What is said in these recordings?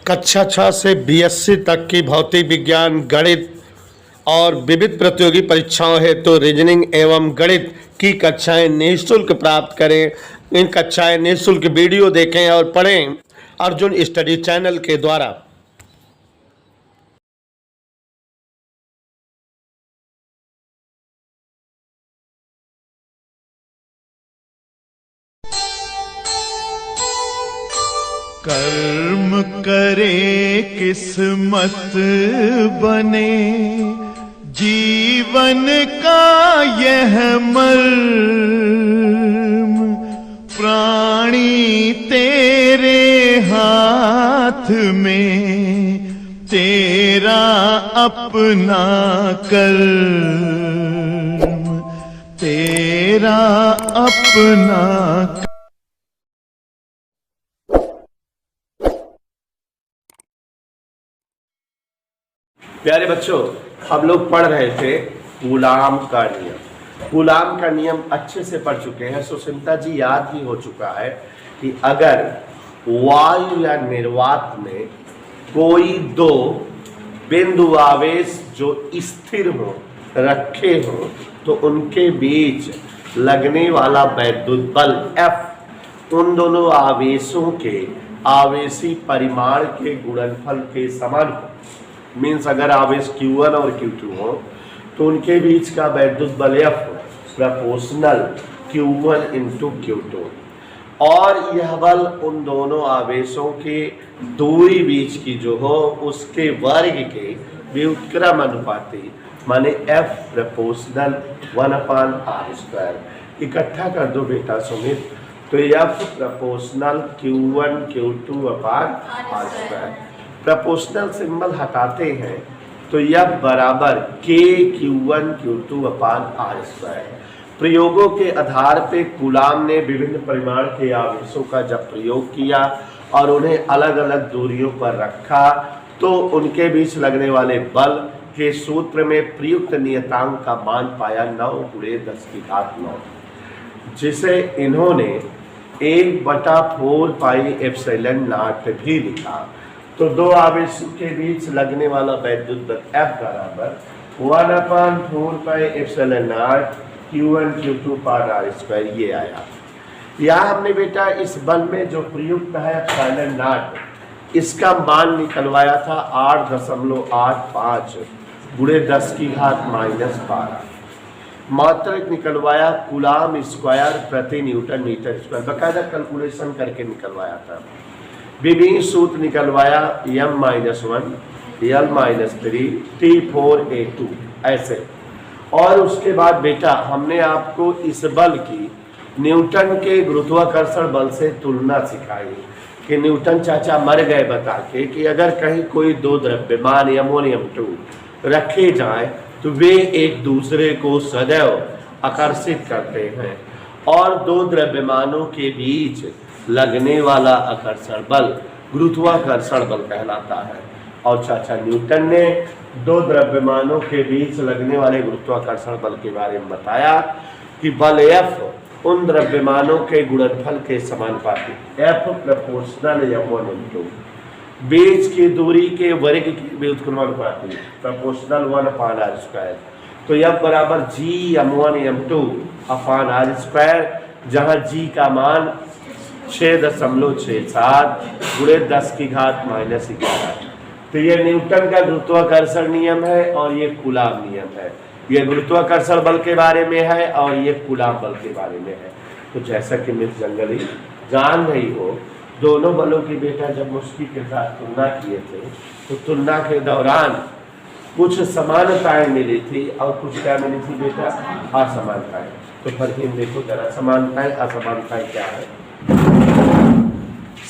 कक्षा 6 से बीएससी तक की भौतिक विज्ञान, गणित और विविध प्रतियोगी परीक्षाओं हेतु रीजनिंग एवं गणित की कक्षाएं निःशुल्क प्राप्त करें। इन कक्षाएं निःशुल्क वीडियो देखें और पढ़ें अर्जुन स्टडी चैनल के द्वारा। कर्म करे किस्मत बने, जीवन का यह मर्म, प्राणी तेरे हाथ में, तेरा अपना कर्म, तेरा अपना। प्यारे बच्चों, हम लोग पढ़ रहे थे कूलाम का नियम। कूलाम का नियम अच्छे से पढ़ चुके हैं। सुचिंता जी याद ही हो चुका है कि अगर वायु या निर्वात में कोई दो बिंदु आवेश जो स्थिर हो रखे हो तो उनके बीच लगने वाला वैद्युत बल F उन दोनों आवेशों के आवेशी परिमाण के गुणनफल के समान हो। मीन्स अगर आवेश Q1 और Q2 हो तो उनके बीच का वैद्युत बल F proportional Q1 into Q2, और यह बल उन दोनों आवेशों के दूरी बीच की जो हो उसके वर्ग के व्युत्क्रम अनुपाती, माने F प्रोपोर्शनल 1/r²। इकट्ठा कर दो बेटा सुमित, तो F proportional Q1 Q2/r²। Proportional symbol हटाते हैं तो यह बराबर KQ1 Q2/r²। प्रयोगों के आधार पे कूलाम ने विभिन्न परिमाण के आवेशों का जब प्रयोग किया और उन्हें अलग अलग दूरियों पर रखा तो उनके बीच लगने वाले बल के सूत्र में प्रयुक्त नियतांक का मान पाया 9×10⁹, जिसे इन्होंने 1/4πε0 भी लिखा। तो दो आवेशों के बीच लगने वाला वैद्युत बल F बराबर 1/4πε0 Q1 Q2/r², ये आया। यहाँ हमने बेटा इस बल में जो प्रयुक्त है ε0, इसका मान निकलवाया था 8.85 × 10⁻⁻12। मात्रक निकलवाया कूलाम स्क्वायर प्रति न्यूटन मीटर स्क्वायर, बकायदा कैलकुलेशन करके निकलवाया था। विभिन्न सूत्र निकलवाया m-1 l-3 T4A2 ऐसे। और उसके बाद बेटा हमने आपको इस बल की न्यूटन के गुरुत्वाकर्षण बल से तुलना सिखाई कि न्यूटन चाचा मर गए बता के कि अगर कहीं कोई दो द्रव्यमान m1 m2 रखे जाएं तो वे एक दूसरे को सदैव आकर्षित करते हैं और दो द्रव्यमानों के बीच लगने वाला आकर्षण बल गुरुत्वाकर्षण बल कहलाता है। और चाचा न्यूटन ने दो द्रव्यमानों के बीच लगने वाले गुरुत्वाकर्षण बल के बारे में बताया कि बल F उन द्रव्यमानों के गुणनफल के समानुपाती, F प्रोपोर्शनल m1 m2, बीच की दूरी के वर्ग के व्युत्क्रमानुपाती प्रोपोर्शनल 1/r²। तो F बराबर G(m1 m2/r²), जहाँ G का मान 6.67 × 10⁻⁻11। तो ये न्यूटन का गुरुत्वाकर्षण नियम है और ये कूलाम नियम है। ये गुरुत्वाकर्षण बल के बारे में है और ये कूलाम बल के बारे में है। तो जैसा कि मिस जंगली जान रही हो, दोनों बलों की बेटा जब मुश्किल के साथ तुलना किए थे तो तुलना के दौरान कुछ समानताएं मिली थी और कुछ क्या मिली थी बेटा? असमानताएं। तो फर्क देखो जरा, समानताएं असमानताएं क्या है।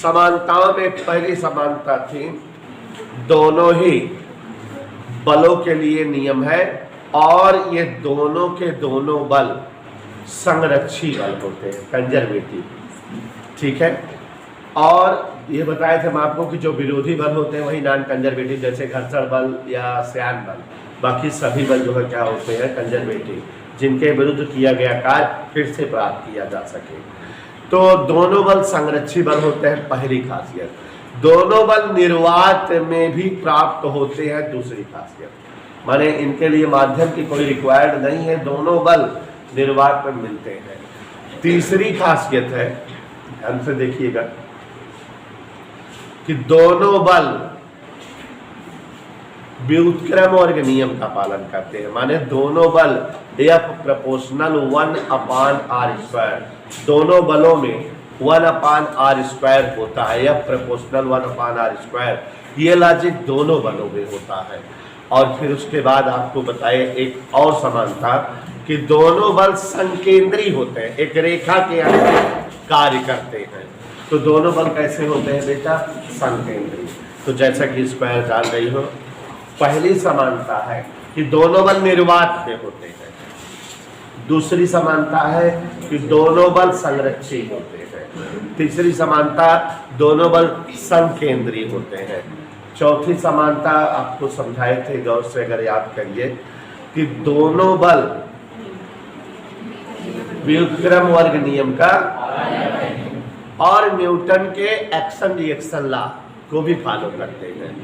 समानताओं में पहली समानता थी दोनों ही बलों के लिए नियम है और ये दोनों के दोनों बल संरक्षी बल होते हैं, कंजर्वेटिव, ठीक है। और ये बताए थे हम आपको कि जो विरोधी बल होते हैं वही नॉन कंजर्वेटिव, जैसे घर्षण बल या श्यान बल। बाकी सभी बल जो है क्या होते हैं? कंजर्वेटिव, जिनके विरुद्ध किया गया कार्य फिर से प्राप्त किया जा सके। तो दोनों बल संरक्षी बल होते हैं, पहली खासियत। दोनों बल निर्वात में भी प्राप्त होते हैं, दूसरी खासियत। माने इनके लिए माध्यम की कोई रिक्वायर्ड नहीं है, दोनों बल निर्वात में मिलते हैं। तीसरी खासियत है, ध्यान से देखिएगा, कि दोनों बल व्युत्क्रम वर्ग नियम का पालन करते हैं। माने दोनों बल F प्रोपोर्शनल 1/r², दोनों बलों में 1/r² होता है, F प्रोपोर्शनल 1/r²। ये लॉजिक दोनों बलों में होता है। और फिर उसके बाद आपको बताए एक और समानता कि दोनों बल संकेंद्री होते हैं, एक रेखा के अंदर कार्य करते हैं। तो दोनों बल कैसे होते हैं बेटा? संकेंद्री। तो जैसा कि स्क्वायर डाल रही हो, पहली समानता है कि दोनों बल निर्वात में होते हैं। दूसरी समानता है कि दोनों बल संरक्षी होते हैं। तीसरी समानता, दोनों बल संकेंद्री होते हैं। चौथी समानता आपको समझाए थे, गौर से अगर याद करिए, कि दोनों बल व्युत्क्रम वर्ग नियम का और न्यूटन के एक्शन रिएक्शन लॉ को भी फॉलो करते हैं।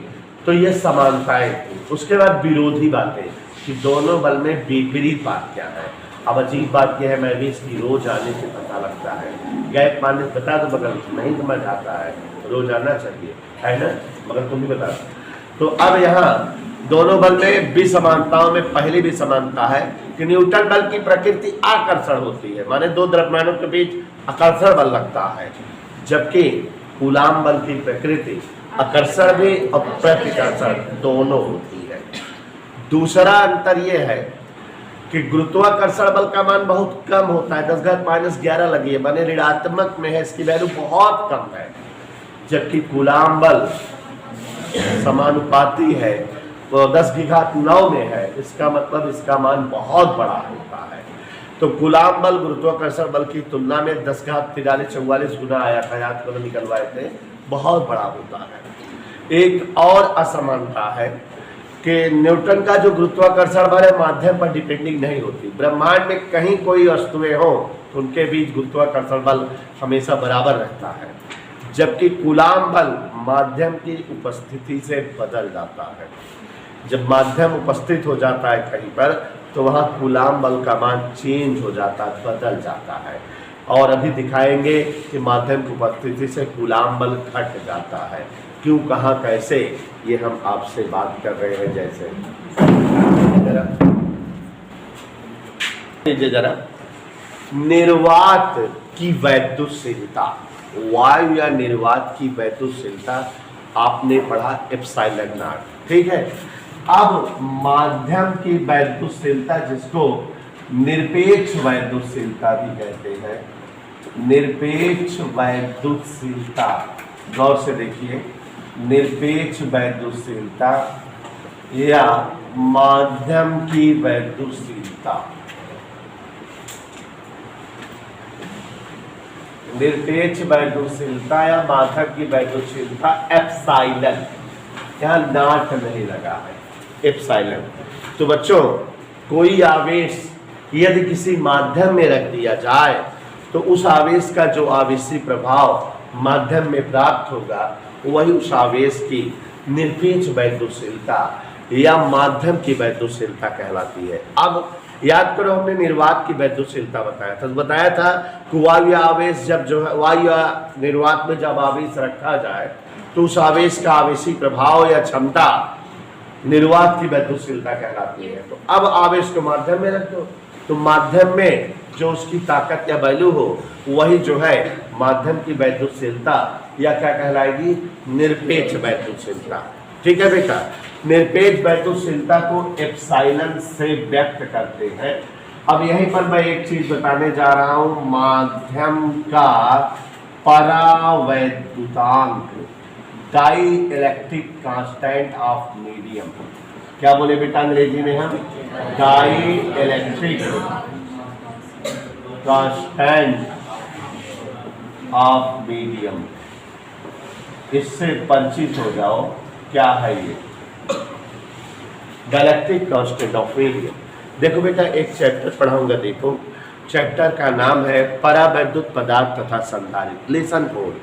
तो ये समानताएं थी। उसके बाद विरोधी बातें कि दोनों बल में विपरीत बात क्या है। अब अजीब बात यह है, मैं भी इसकी रोज आने से पता लगता है, गैप माने बता दो, मगर नहीं समझ आता है, रोज आना चाहिए, है ना, मगर तुम भी बता। तो अब यहाँ दोनों बल में विसमानताओं में पहली भी समानता है कि न्यूटन बल की प्रकृति आकर्षण होती है, माने दो द्रव्यमानों के बीच आकर्षण बल लगता है, जबकि कूलाम बल की प्रकृति आकर्षण भी और प्रतिकर्षण दोनों होती है। दूसरा अंतर यह है कि गुरुत्वाकर्षण बल का मान बहुत कम होता है, 10⁻⁻11 लगी है, माने ऋणात्मक में है, इसकी वैल्यू बहुत कम है। जबकि कूलाम बल समानुपाती है, तो 10⁹ में है, इसका मतलब इसका मान बहुत बड़ा होता है। तो कूलाम बल गुरुत्वाकर्षण बल की तुलना में 10⁻43-44 गुना आया था, याद करो निकलवाए थे, बहुत बड़ा होता है। एक और असमानता है कि न्यूटन का जो गुरुत्वाकर्षण बल है माध्यम पर डिपेंडिंग नहीं होती। ब्रह्मांड में कहीं कोई वस्तुएं हो तो उनके बीच गुरुत्वाकर्षण बल हमेशा बराबर रहता है, जबकि कूलाम बल माध्यम की उपस्थिति से बदल जाता है। जब माध्यम उपस्थित हो जाता है कहीं पर, तो वहाँ कूलाम बल का मान चेंज हो जाता है, बदल जाता है। और अभी दिखाएंगे कि माध्यम की उपस्थिति से कूलाम बल घट जाता है। क्यों, कहाँ, कैसे, ये हम आपसे बात कर रहे हैं। जैसे जरा निर्वात की वैद्युतशीलता, वायु या निर्वात की वैद्युतशीलता आपने पढ़ा एप्सिलॉन नॉट, ठीक है। अब माध्यम की वैद्युतशीलता, जिसको निरपेक्ष वैद्युतशीलता भी कहते हैं, निरपेक्ष वैद्युतशीलता, गौर से देखिए, निरपेक्ष वैद्युतशीलता या माध्यम की वैद्युतशीलता, निरपेक्ष वैद्युतशीलता या माध्यम की वैद्युतशीलता एप्सिलॉन, यहाँ नाट नहीं लगा है, एप्सिलॉन। तो बच्चों, कोई आवेश यदि किसी माध्यम में रख दिया जाए तो उस आवेश का जो आवेशी प्रभाव माध्यम में प्राप्त होगा वही उस आवेश की निरपेक्ष वैद्युतशीलता या माध्यम की वैद्युतशीलता कहलाती है। अब याद करो, हमने निर्वात की वैद्युतशीलता बताया था, बताया था कि वायु या आवेश जब जो है वायु या निर्वात में जब आवेश रखा जाए तो उस आवेश का आवेशी प्रभाव या क्षमता निर्वात की वैद्युतशीलता कहलाती है। तो अब आवेश को माध्यम में रख दो, तो माध्यम में जो उसकी ताकत या वैल्यू हो वही जो है माध्यम की वैद्युतशीलता या क्या कहलाएगी, निरपेक्ष वैद्युतशीलता। ठीक है बेटा, निरपेक्ष वैद्युतशीलता को एप्सिलॉन से व्यक्त करते हैं। अब यहीं पर मैं एक चीज बताने जा रहा हूं, माध्यम का परावैद्युतांक, dielectric constant of medium. क्या बोले बेटा अंग्रेजी में हम, dielectric constant of medium. इससे परिचित हो जाओ, क्या है ये डाइलेक्ट्रिक कांस्टेंट ऑफ मीडियम। देखो बेटा, एक चैप्टर पढ़ाऊंगा, देखो चैप्टर का नाम है परावैद्युत पदार्थ तथा संधारित्र। लेसन 4,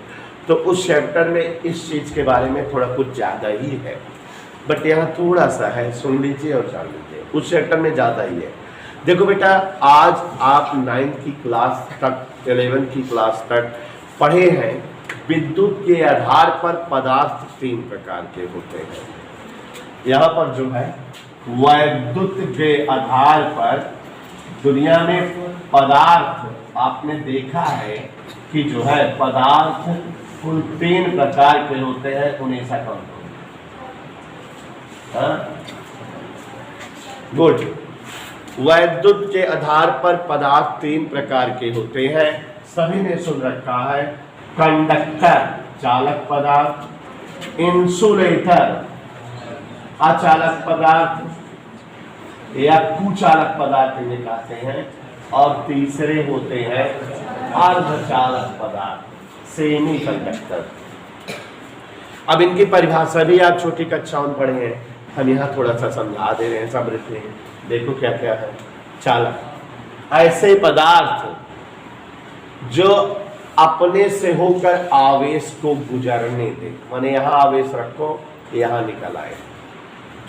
तो उस चैप्टर में इस चीज़ के बारे में थोड़ा कुछ ज़्यादा ही है, बट यहाँ थोड़ा सा है, सुन लीजिए और जान लीजिए। उस चैप्टर में ज़्यादा ही है। देखो बेटा, आज आप 9th की क्लास तक, 11th की क्लास तक पढ़े हैं विद्युत के आधार पर पदार्थ 3 प्रकार के होते हैं। यहाँ पर जो है वैद्युत के आधार पर दुनिया में पदार्थ आपने देखा है कि जो है पदार्थ कुल 3 प्रकार के होते हैं। उन्हें सा कौन? गुड। वैद्युत के आधार पर पदार्थ 3 प्रकार के होते हैं, सभी ने सुन रखा है। कंडक्टर चालक पदार्थ, इंसुलेटर अचालक पदार्थ या कुचालक पदार्थ इन्हें कहते हैं, और तीसरे होते हैं अर्धचालक पदार्थ, सेमी कंडक्टर। अब इनकी परिभाषा भी आप छोटी कक्षाओं में पढ़े हैं, हम यहाँ थोड़ा सा समझा दे रहे हैं, सब लिखते हैं। देखो क्या क्या है। चालक ऐसे पदार्थ जो अपने से होकर आवेश को गुजरने दे, माने यहाँ आवेश रखो, यहाँ निकल आए।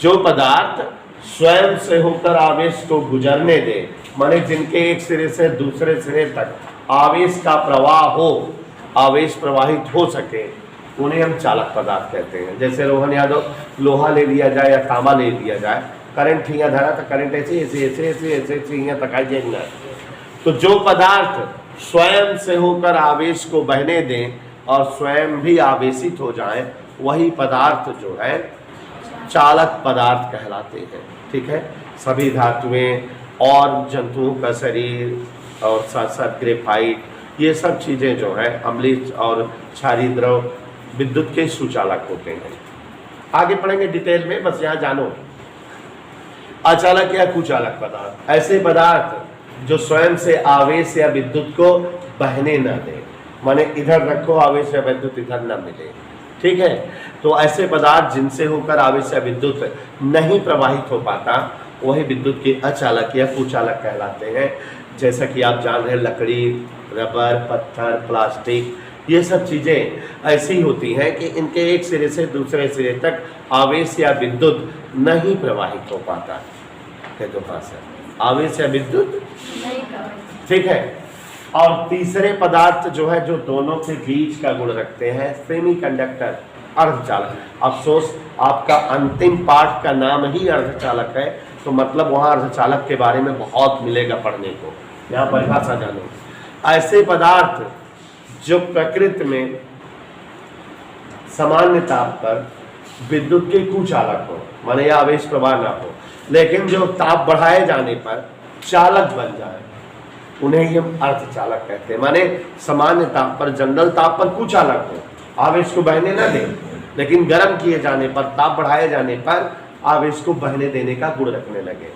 जो पदार्थ स्वयं से होकर आवेश को गुजरने दे, माने जिनके एक सिरे से दूसरे सिरे तक आवेश का प्रवाह हो, आवेश प्रवाहित हो सके, उन्हें हम चालक पदार्थ कहते हैं। जैसे रोहन यादव, लोहा ले लिया जाए या तांबा ले लिया जाए, करंट यहाँ धरा तो करंट ऐसे ऐसे ऐसे ऐसे ऐसे ऐसे यहाँ तक आ जाएगा। तो जो पदार्थ स्वयं से होकर आवेश को बहने दें और स्वयं भी आवेशित हो जाएं, वही पदार्थ जो है चालक पदार्थ कहलाते हैं। ठीक है। सभी धातुएं और जंतुओं का शरीर और साथ साथ ग्रेफाइट, ये सब चीज़ें जो है अम्लीय और क्षारीय द्रव विद्युत के सुचालक होते हैं। आगे पढ़ेंगे डिटेल में, बस यहाँ जानो। अचालक या कुचालक पदार्थ ऐसे पदार्थ जो स्वयं से आवेश या विद्युत को बहने न दे, माने इधर रखो आवेश या विद्युत इधर न मिले। ठीक है। तो ऐसे पदार्थ जिनसे होकर आवेश या विद्युत नहीं प्रवाहित हो पाता, वही विद्युत के अचालक या कुचालक कहलाते हैं। जैसा कि आप जान रहे हैं, लकड़ी, रबर, पत्थर, प्लास्टिक, ये सब चीज़ें ऐसी होती हैं कि इनके एक सिरे से दूसरे सिरे तक आवेश या विद्युत नहीं प्रवाहित हो पाता। तो आवेश या विद्युत ठीक है। और तीसरे पदार्थ जो है जो दोनों के बीच का गुण रखते हैं, सेमी कंडक्टर, अर्धचालक। अफसोस आपका अंतिम पाठ का नाम ही अर्धचालक है, तो मतलब वहाँ अर्धचालक के बारे में बहुत मिलेगा पढ़ने को। यहाँ परिभाषा जानो। ऐसे पदार्थ जो प्रकृति में सामान्य ताप पर विद्युत के कुचालक हो, माने आवेश प्रवाह ना हो, लेकिन जो ताप बढ़ाए जाने पर चालक बन जाए, उन्हें ही हम अर्धचालक कहते हैं। माने सामान्य ताप पर, जनरल ताप पर कुचालक हो, आवेश को बहने न दे, लेकिन गर्म किए जाने पर, ताप बढ़ाए जाने पर आवेश को बहने देने का गुण रखने लगे।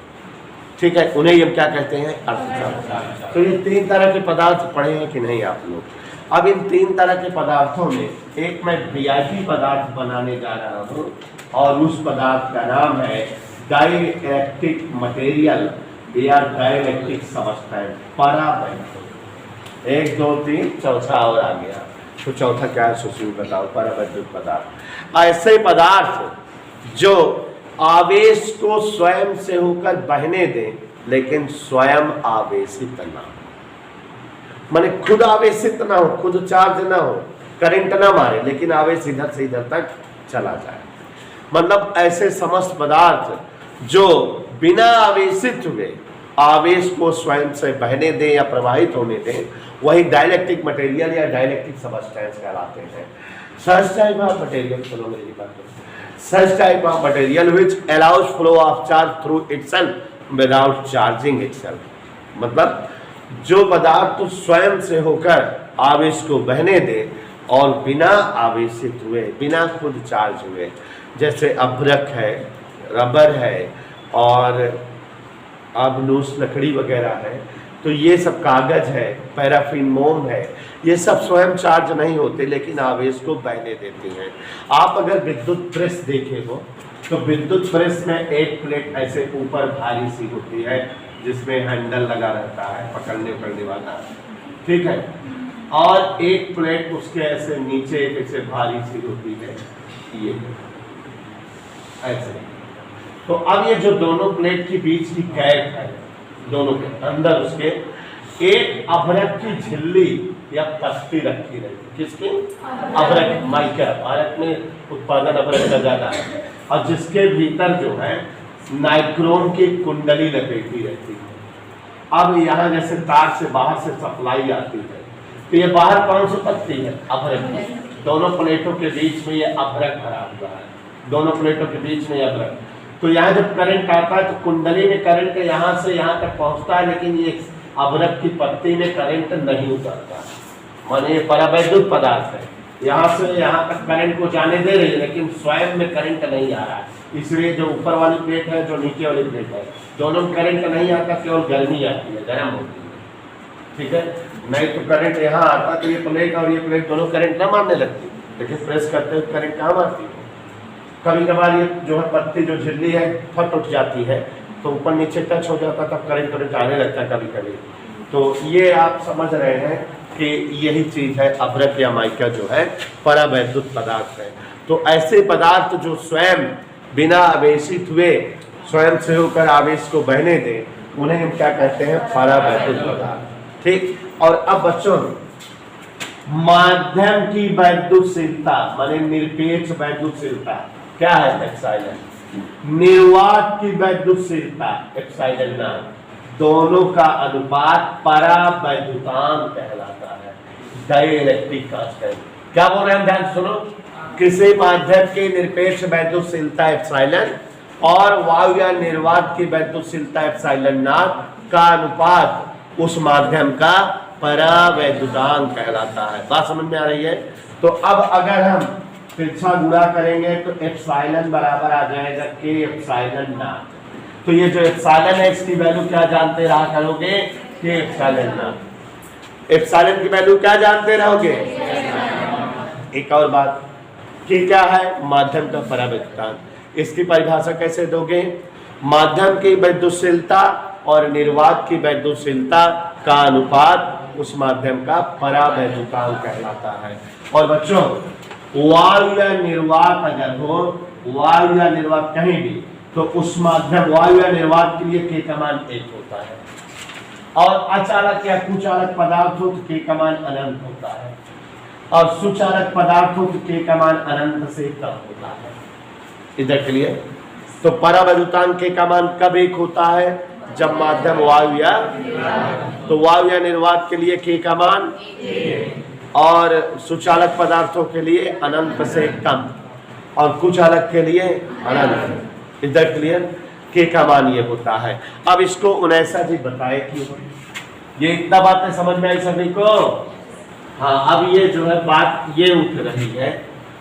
ठीक है। उन्हें हम क्या कहते हैं? अर्धचालक। तो ये 3 तरह के पदार्थ पढ़े हैं कि नहीं आप लोग? अब इन 3 तरह के पदार्थों में एक मैं वीआईपी पदार्थ बनाने जा रहा हूँ, और उस पदार्थ का नाम है डाइलेक्ट्रिक मटेरियल या डाइलेक्ट्रिक सबस्टेंस, परावैद्युत। 1 2 3 चौथा और आ गया। तो चौथा क्या है सुशील बताओ? परावैद्युत पदार्थ ऐसे पदार्थ जो आवेश को स्वयं से होकर बहने दें, लेकिन स्वयं आवेशित ना हो, माने खुद आवेशित ना हो, खुद चार्ज ना हो, करंट ना मारे, लेकिन आवेश इधर से इधर तक चला जाए। मतलब ऐसे समस्त पदार्थ जो बिना आवेशित हुए आवेश को स्वयं से बहने दें या प्रवाहित होने दें, वही डाइलेक्ट्रिक मटेरियल या डाइलेक्ट्रिक सबस्टेंस कहलाते हैं। सच टाइप ऑफ मटेरियल, चलो मेरी बात करो, such type of material which allows flow of charge through itself without charging itself. मतलब जो पदार्थ तो स्वयं से होकर आवेश को बहने दे और बिना आवेशित हुए, बिना खुद चार्ज हुए, जैसे अभ्रक है, रबर है और अबनूस लकड़ी वगैरह है, तो ये सब कागज है, पैराफिन मोम है, ये सब स्वयं चार्ज नहीं होते लेकिन आवेश को बहने देती हैं। आप अगर विद्युत प्रेस देखे हो तो विद्युत प्रेस में एक प्लेट ऐसे ऊपर भारी सी होती है जिसमें हैंडल लगा रहता है, पकड़ने वाला। ठीक है। और एक प्लेट उसके ऐसे नीचे ऐसे भारी सी होती है, ये ऐसे। तो अब ये जो दोनों प्लेट के बीच की गैप है, दोनों के अंदर उसके एक अभ्रक की झिल्ली या पत्ती रखी रहती। किसकी? अभ्रक, माइका। भारत में उत्पादन अभ्रक का ज्यादा है, और जिसके भीतर जो है नाइक्रोम की कुंडली लपेटी रहती है। अब यहाँ जैसे तार से बाहर से सप्लाई आती है, तो ये बाहर कौन सी पत्ती है? अभ्रक। दोनों प्लेटों के बीच में ये अभ्रक भरा हुआ है, दोनों प्लेटों के बीच में अभ्रक। तो यहाँ जब करंट आता है तो कुंडली में करंट यहाँ से यहाँ तक पहुँचता है, लेकिन ये अभ्रक की पत्ती में करंट नहीं उतरता। माने ये परावैद्युत पदार्थ है, यहाँ से यहाँ तक करंट को जाने दे रही है, लेकिन स्वयं में करंट नहीं आ रहा है। इसलिए जो ऊपर वाली प्लेट है, जो नीचे वाली प्लेट है, दोनों में करंट नहीं आता, केवल गर्मी आती है, गर्म होती है। ठीक है, नहीं तो करंट यहाँ आता तो ये प्लेट और ये प्लेट दोनों करंट न मारने लगती, लेकिन प्रेस करते हुए करंट कहाँ मारती है। कभी कभार ये जो है पत्ती जो झिल्ली है फट उठ जाती है, तो ऊपर नीचे टच हो जाता, तब करंट आने लगता है कभी कभी। तो ये आप समझ रहे हैं कि यही चीज है अभ्रक या माइका जो है परावैद्युत पदार्थ है। तो ऐसे पदार्थ जो स्वयं बिना आवेशित हुए स्वयं से होकर आवेश को बहने दे, उन्हें हम क्या कहते हैं? परावैद्युत पदार्थ। ठीक, और अब बच्चों माध्यम की वैद्युतशीलता माने निरपेक्ष वैद्युतशीलता क्या है? एप्सिलॉन। निर्वात की वैद्युतशीलता एप्सिलॉन नाम, दोनों का अनुपात परावैद्युतांक कहलाता है। Dielectric constant. क्या बोल रहे हैं? ध्यान सुनो। किसी माध्यम की निरपेक्ष वैद्युतशीलता एप्सिलॉन और वायु या निर्वात की वैद्युतशीलता एप्सिलॉन नॉट का अनुपात उस माध्यम का परावैद्युतांक कहलाता है। बात समझ में आ रही है? तो अब अगर हम तिरछा गुणा करेंगे तो एप्सिलॉन बराबर आ जाएगा के एप्सिलॉन नॉट। तो ये जो एप्सिलॉन है इसकी वैल्यू क्या जानते रहा करोगे? के एप्सिलॉन नॉट। एप्सिलॉन की वैल्यू क्या जानते रहोगे? एक और बात कि क्या है? माध्यम का परावैद्युतांक। इसकी परिभाषा कैसे दोगे? माध्यम की वैद्युतशीलता और निर्वात की वैद्युतशीलता का अनुपात उस माध्यम का परावैद्युतांक कहलाता है। और बच्चों वायु या निर्वात अगर हो, वायु या निर्वात कहीं भी, तो उस माध्यम वायु या निर्वात के लिए के का मान 1 होता है, और अचालक या कुचालक पदार्थ हो तो के का मान अनंत होता है, और सुचालक पदार्थ हो तो के का मान अनंत से कम होता है। इधर के लिए तो परावैद्युतांक के का मान कब 1 होता है? जब माध्यम वायु या, तो वायु या निर्वात के लिए के का मान 1, और सुचालक पदार्थों के लिए अनंत से कम, और कुचालक के लिए अनंत। इधर क्लियर? के का मान ये होता है। अब इसको उनैसा जी बताए कि ये इतना बातें समझ में आई सभी को? हाँ, अब ये जो है बात ये उठ रही है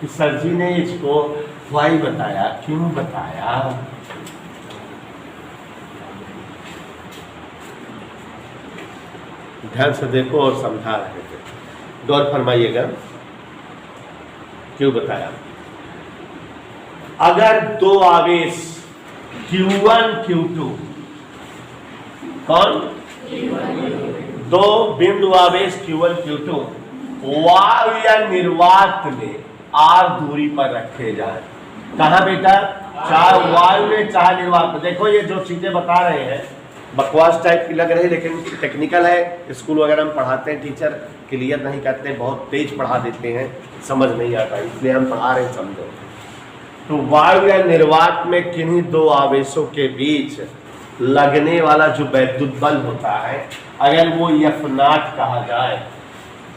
कि सर जी ने इसको वाई बताया, क्यों बताया? ध्यान से देखो और समझा रहे थे, गौर फरमाइएगा क्यों बताया। अगर दो आवेश Q1 Q2, कौन? दो बिंदु आवेश Q1 Q2 वायु या निर्वात में R दूरी पर रखे जाए। कहा बेटा? चाहे वायु में चाहे निर्वात में। देखो ये जो चीजें बता रहे हैं बकवास टाइप की लग रही है, लेकिन टेक्निकल है। स्कूल वगैरह में पढ़ाते हैं, टीचर क्लियर नहीं करते, बहुत तेज पढ़ा देते हैं, समझ नहीं आता, इसलिए हम पढ़ा रहे हैं, समझो। तो वायु या निर्वात में किन्हीं दो आवेशों के बीच लगने वाला जो वैद्युत बल होता है, अगर वो F0 कहा जाए,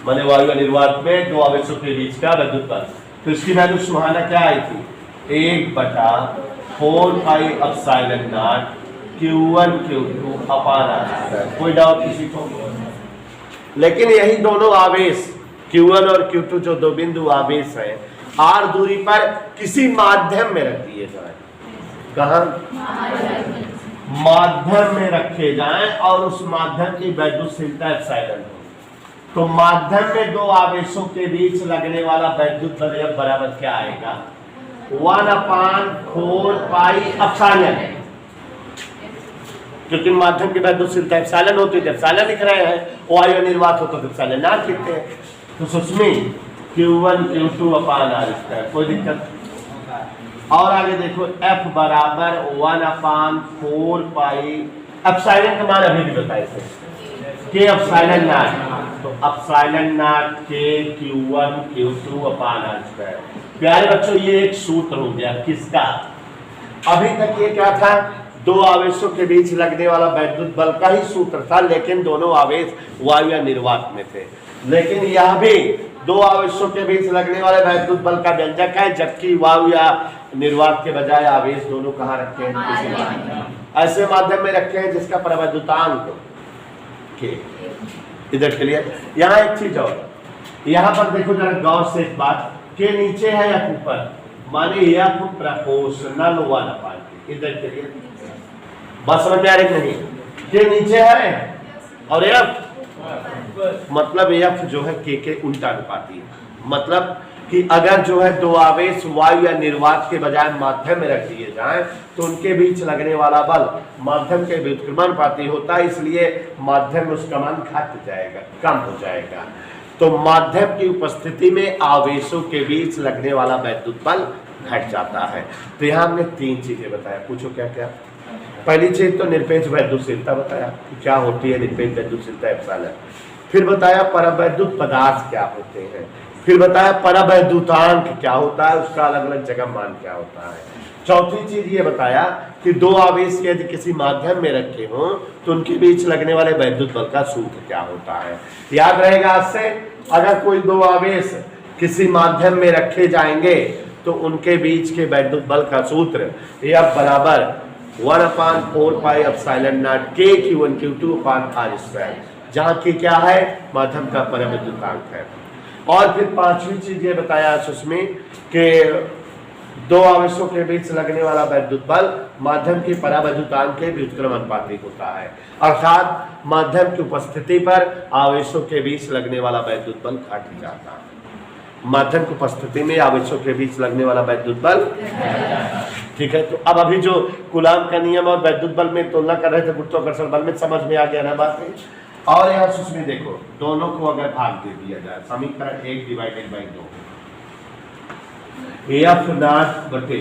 माने वायु या निर्वात में दो आवेशों के बीच का वैद्युत बल, तो इसकी वैल्यू सुहाना क्या आई थी? 1/4πε0 Q1 Q2 अपान R। कोई डाउट किसी को? लेकिन यही दोनों आवेश Q1 और Q2 जो दो बिंदु आवेश हैं, R दूरी पर किसी माध्यम में रख दिए जाए। कहाँ? माध्यम में रखे जाएं और उस माध्यम की वैद्युतशीलता एप्सिलॉन हो। तो माध्यम में दो आवेशों के बीच लगने वाला वैद्युत बल बराबर क्या आएगा? 1/4πε। क्योंकि माध्यम की वैद्युतशीलता एप्सिलॉन होती है, एप्सिलॉन लिख रहे हैं, वायु निर्वात हो तो एप्सिलॉन नॉट लिखते हैं। तो Susmi Q1 Q2 upon r square, कोई दिक्कत। और आगे देखो F बराबर 1/4 पाई, एप्सिलॉन का मान अभी भी बताए थे के एप्सिलॉन नॉट, तो एप्सिलॉन नॉट के Q1 Q2 upon r square. प्यारे बच्चों ये एक सूत्र हो गया किसका, अभी तक ये क्या था, दो आवेशों के बीच लगने वाला वैद्युत बल का ही सूत्र था, लेकिन दोनों आवेश वायु या निर्वात में थे। लेकिन यह भी दो आवेशों के बीच लगने वाले वैद्युत बल का व्यंजक है, जबकि वायु या निर्वात के बजाय आवेश दोनों कहाँ रखे हैं, ऐसे माध्यम में रखे हैं जिसका परवैद्युतांक के, इधर क्लियर। यहाँ एक चीज और, यहाँ पर देखो जरा गौर से एक बात, के नीचे है या ऊपर, माने यह प्रोपोर्शनल 1/, इधर क्लियर, बस समझ में आ रही नहीं, के नीचे है और एफ मतलब एफ जो है के उल्टा अनुपाती है, मतलब कि अगर जो है दो आवेश वायु या निर्वात के बजाय माध्यम में रख दिए जाएं तो उनके बीच लगने वाला बल माध्यम के व्युत्क्रमानुपाती होता है, इसलिए माध्यम में उसका मान घट जाएगा, कम हो जाएगा। तो माध्यम की उपस्थिति में आवेशों के बीच लगने वाला वैद्युत बल घट जाता है। तो यहाँ हमने तीन चीजें बताया, पूछो क्या क्या। पहली चीज तो निरपेक्ष वैद्युतशीलता बताया, क्या होती है निरपेक्ष वैद्युतशीलता एप्सिलॉन। फिर बताया परवैद्युत पदार्थ क्या होते हैं, फिर बताया परवैद्युतांक क्या होता है, उसका अलग अलग जगह मान क्या होता है। चौथी चीज ये बताया कि दो आवेश यदि किसी माध्यम में रखे हों तो उनके बीच लगने वाले वैद्युत बल का सूत्र क्या होता है। याद रहेगा आज से, अगर कोई दो आवेश किसी माध्यम में रखे जाएंगे तो उनके बीच के वैद्युत बल का सूत्र F बराबर 1/4 पाई एप्सिलॉन नॉट के Q1 Q2 upon r square, जहाँ के क्या है, माध्यम का परवैद्युतांक है। और फिर पांचवी चीज ये बताया सुस्मी के दो आवेशों के बीच लगने वाला वैद्युत बल माध्यम के परावैद्युतांक के व्युत्क्रमानुपाती होता है, अर्थात माध्यम की उपस्थिति पर आवेशों के बीच लगने वाला वैद्युत बल घट जाता है। माध्यम की उपस्थिति में आवेशों के बीच लगने वाला वैद्युत बल, ठीक है। तो अब अभी जो कूलाम का नियम और वैद्युत बल में तुलना कर रहे थे गुरुत्वाकर्षण बल में, समझ में आ गया ना बात है। और यहाँ सुस्मी देखो, दोनों को अगर भाग दे दिया जाए, समीकरण 1/2, F नॉट बटे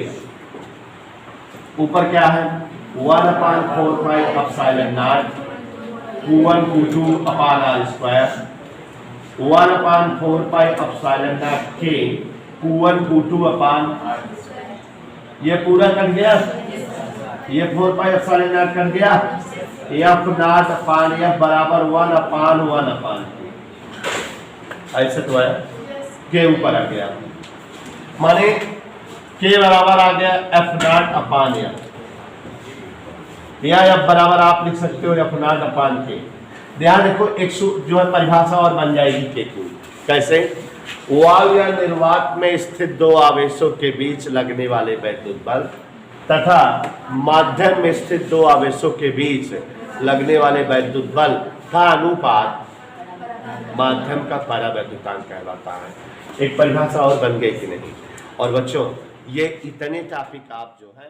ऊपर क्या है 1/4 pi epsilon naught Q1 Q2 upon r square, 1/4 pi epsilon naught के Q1 Q2 अपान, ये पूरा कर गया, ये 4 पाई एप्सिलॉन नॉट कर गया, F नॉट अपान F बराबर 1/1 अपान के, ऐसे तो है, के ऊपर आ गया, माने के बराबर आ गया F नॉट अपान F, या F बराबर आप लिख सकते हो F नॉट अपान के। ध्यान देखो एक जो है परिभाषा और बन जाएगी के की, कैसे, वायु या निर्वात में स्थित दो आवेशों के बीच लगने वाले वैद्युत बल तथा माध्यम में स्थित दो आवेशों के बीच लगने वाले वैद्युत बल का अनुपात माध्यम का परावैद्युतांक कहलाता है। एक परिभाषा और बन गई कि नहीं। और बच्चों ये इतने टॉपिक आप जो है